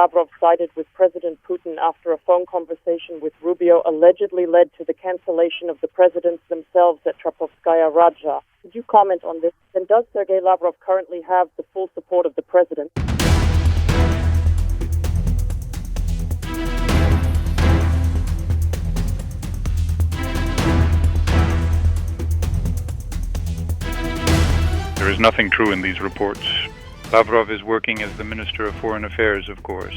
Lavrov sided with President Putin after a phone conversation with Rubio allegedly led to the cancellation of the presidents themselves at Trapovskaya Raja. Could you comment on this? And does Sergey Lavrov currently have the full support of the president? There is nothing true in these reports. Lavrov is working as the Minister of Foreign Affairs, of course.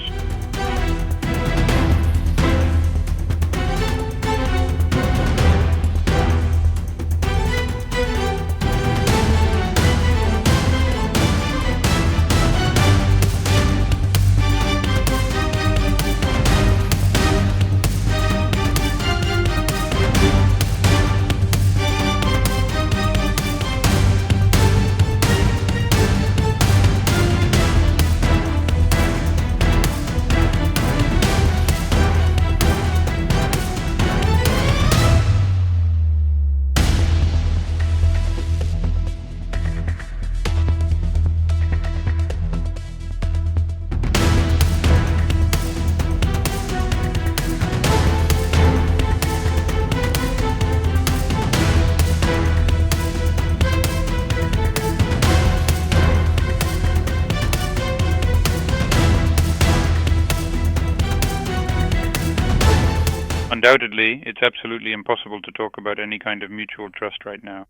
Undoubtedly, it's absolutely impossible to talk about any kind of mutual trust right now.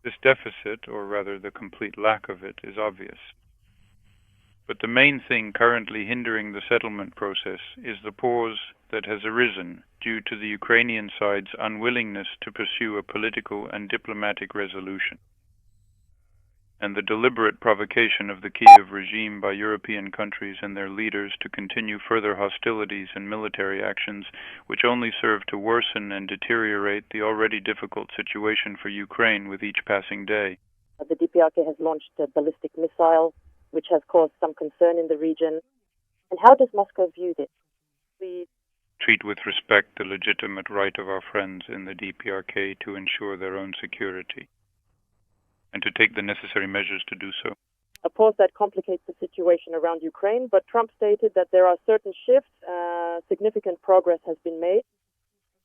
This deficit, or rather the complete lack of it, is obvious. But the main thing currently hindering the settlement process is the pause that has arisen due to the Ukrainian side's unwillingness to pursue a political and diplomatic resolution, and the deliberate provocation of the Kiev regime by European countries and their leaders to continue further hostilities and military actions, which only serve to worsen and deteriorate the already difficult situation for Ukraine with each passing day. The DPRK has launched a ballistic missile, which has caused some concern in the region. And how does Moscow view this? We treat with respect the legitimate right of our friends in the DPRK to ensure their own security, and to take the necessary measures to do so. A pause that complicates the situation around Ukraine, but Trump stated that there are certain shifts, significant progress has been made.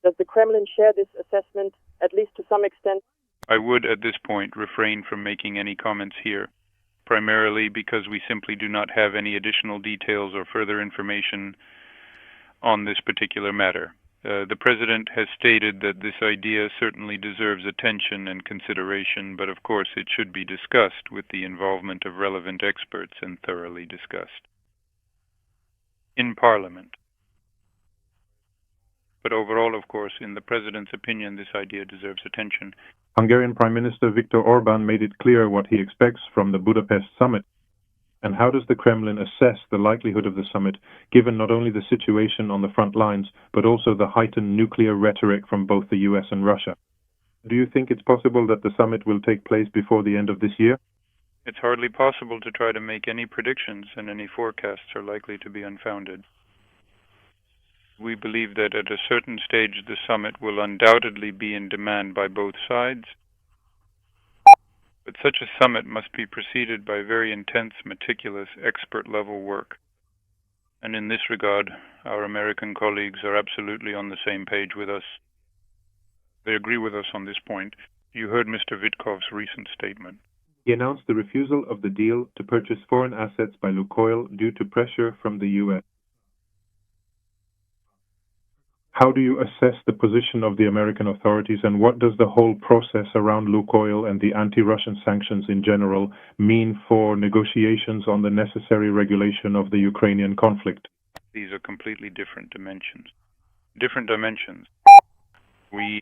Does the Kremlin share this assessment, at least to some extent? I would, at this point, refrain from making any comments here, primarily because we simply do not have any additional details or further information on this particular matter. The President has stated that this idea certainly deserves attention and consideration, but of course it should be discussed with the involvement of relevant experts and thoroughly discussed in Parliament. But overall, of course, in the President's opinion, this idea deserves attention. Hungarian Prime Minister Viktor Orbán made it clear what he expects from the Budapest summit. And how does the Kremlin assess the likelihood of the summit, given not only the situation on the front lines, but also the heightened nuclear rhetoric from both the US and Russia? Do you think it's possible that the summit will take place before the end of this year? It's hardly possible to try to make any predictions, and any forecasts are likely to be unfounded. We believe that at a certain stage the summit will undoubtedly be in demand by both sides, but such a summit must be preceded by very intense, meticulous, expert-level work. And in this regard, our American colleagues are absolutely on the same page with us. They agree with us on this point. You heard Mr. Vitkov's recent statement. He announced the refusal of the deal to purchase foreign assets by Lukoil due to pressure from the US. How do you assess the position of the American authorities, and what does the whole process around Lukoil and the anti-Russian sanctions in general mean for negotiations on the necessary regulation of the Ukrainian conflict? These are completely different dimensions. We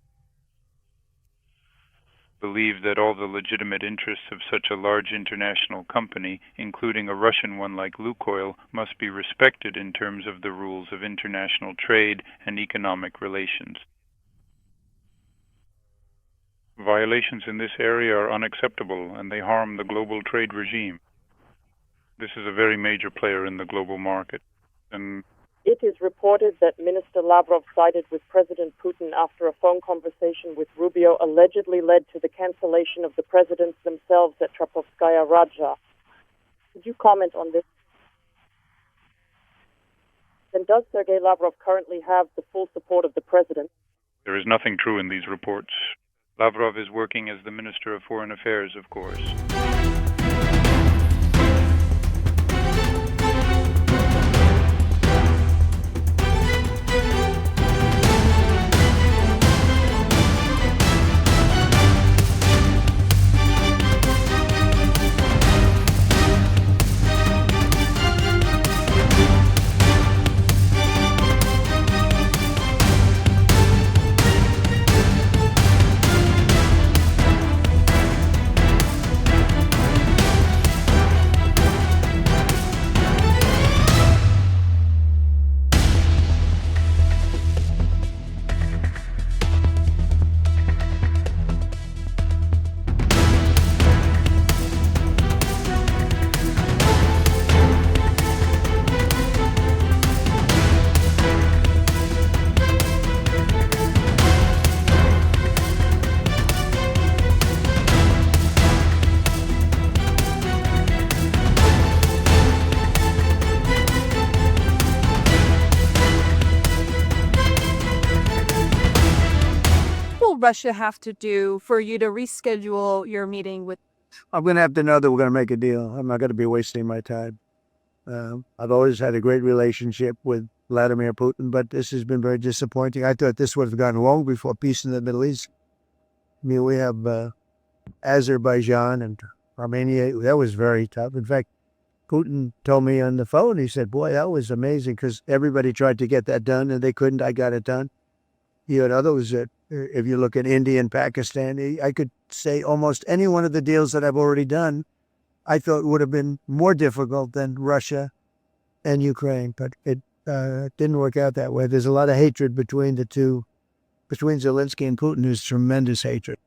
believe that all the legitimate interests of such a large international company, including a Russian one like Lukoil, must be respected in terms of the rules of international trade and economic relations. Violations in this area are unacceptable, and they harm the global trade regime. This is a very major player in the global market. And it is reported that Minister Lavrov sided with President Putin after a phone conversation with Rubio allegedly led to the cancellation of the presidents themselves at Trapovskaya Raja. Could you comment on this? And does Sergey Lavrov currently have the full support of the president? There is nothing true in these reports. Lavrov is working as the Minister of Foreign Affairs, of course. Russia have to do for you to reschedule your meeting with? I'm going to have to know that we're going to make a deal. I'm not going to be wasting my time. I've always had a great relationship with Vladimir Putin, but this has been very disappointing. I thought this would have gone long before peace in the Middle East. I mean, we have Azerbaijan and Armenia. That was very tough. In fact, Putin told me on the phone, he said, boy, that was amazing because everybody tried to get that done and they couldn't. I got it done. You had others that, if you look at India and Pakistan, I could say almost any one of the deals that I've already done, I thought would have been more difficult than Russia and Ukraine, but it didn't work out that way. There's a lot of hatred between the two, between Zelensky and Putin. There's tremendous hatred.